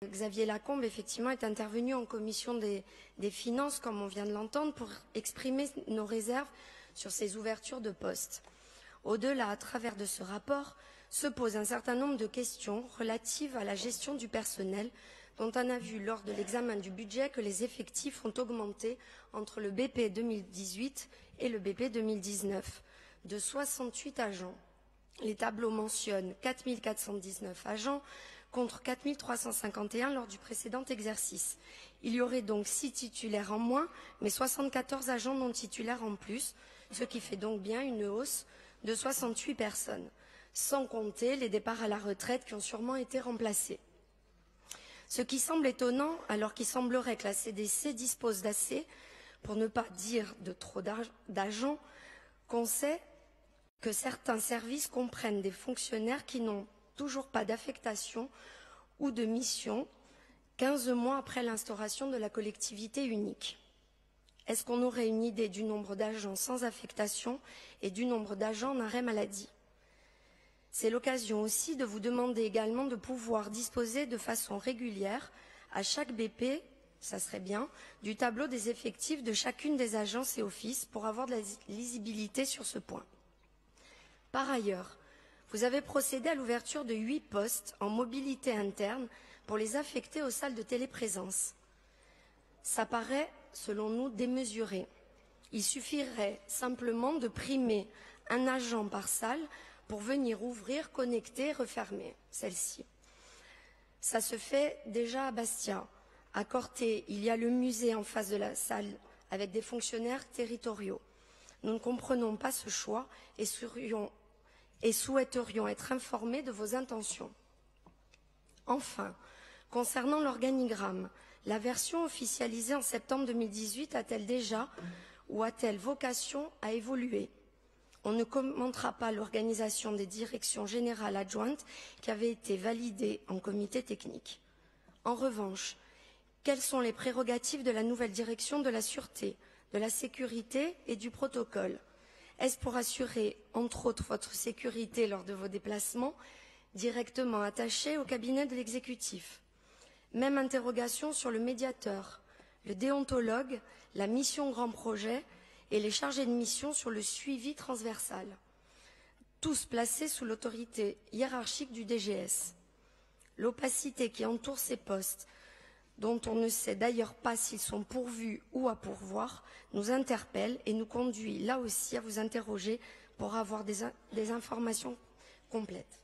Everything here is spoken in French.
Xavier Lacombe, effectivement, est intervenu en commission des finances, comme on vient de l'entendre, pour exprimer nos réserves sur ces ouvertures de postes. Au-delà, à travers de ce rapport, se posent un certain nombre de questions relatives à la gestion du personnel, dont on a vu lors de l'examen du budget que les effectifs ont augmenté entre le BP 2018 et le BP 2019, de 68 agents. Les tableaux mentionnent 4 419 agents contre 4 351 lors du précédent exercice. Il y aurait donc 6 titulaires en moins, mais 74 agents non titulaires en plus, ce qui fait donc bien une hausse de 68 personnes, sans compter les départs à la retraite qui ont sûrement été remplacés. Ce qui semble étonnant, alors qu'il semblerait que la CDC dispose d'assez, pour ne pas dire de trop d'agents, qu'on sait que certains services comprennent des fonctionnaires qui n'ont toujours pas d'affectation ou de mission 15 mois après l'instauration de la collectivité unique. Est-ce qu'on aurait une idée du nombre d'agents sans affectation et du nombre d'agents en arrêt maladie? C'est l'occasion aussi de vous demander également de pouvoir disposer de façon régulière, à chaque BP, ça serait bien, du tableau des effectifs de chacune des agences et offices pour avoir de la lisibilité sur ce point. Par ailleurs, vous avez procédé à l'ouverture de 8 postes en mobilité interne pour les affecter aux salles de téléprésence. Ça paraît, selon nous, démesuré. Il suffirait simplement de primer un agent par salle pour venir ouvrir, connecter et refermer celle-ci. Ça se fait déjà à Bastia. À Corté, il y a le musée en face de la salle avec des fonctionnaires territoriaux. Nous ne comprenons pas ce choix et souhaiterions être informés de vos intentions. Enfin, concernant l'organigramme, la version officialisée en septembre 2018 a-t-elle déjà ou a-t-elle vocation à évoluer? On ne commentera pas l'organisation des directions générales adjointes qui avait été validée en comité technique. En revanche, quelles sont les prérogatives de la nouvelle direction de la sûreté, de la sécurité et du protocole? Est-ce pour assurer, entre autres, votre sécurité lors de vos déplacements, directement attachés au cabinet de l'exécutif? Même interrogation sur le médiateur, le déontologue, la mission grand projet et les chargés de mission sur le suivi transversal, tous placés sous l'autorité hiérarchique du DGS. L'opacité qui entoure ces postes, dont on ne sait d'ailleurs pas s'ils sont pourvus ou à pourvoir, nous interpelle et nous conduit là aussi à vous interroger pour avoir des informations complètes.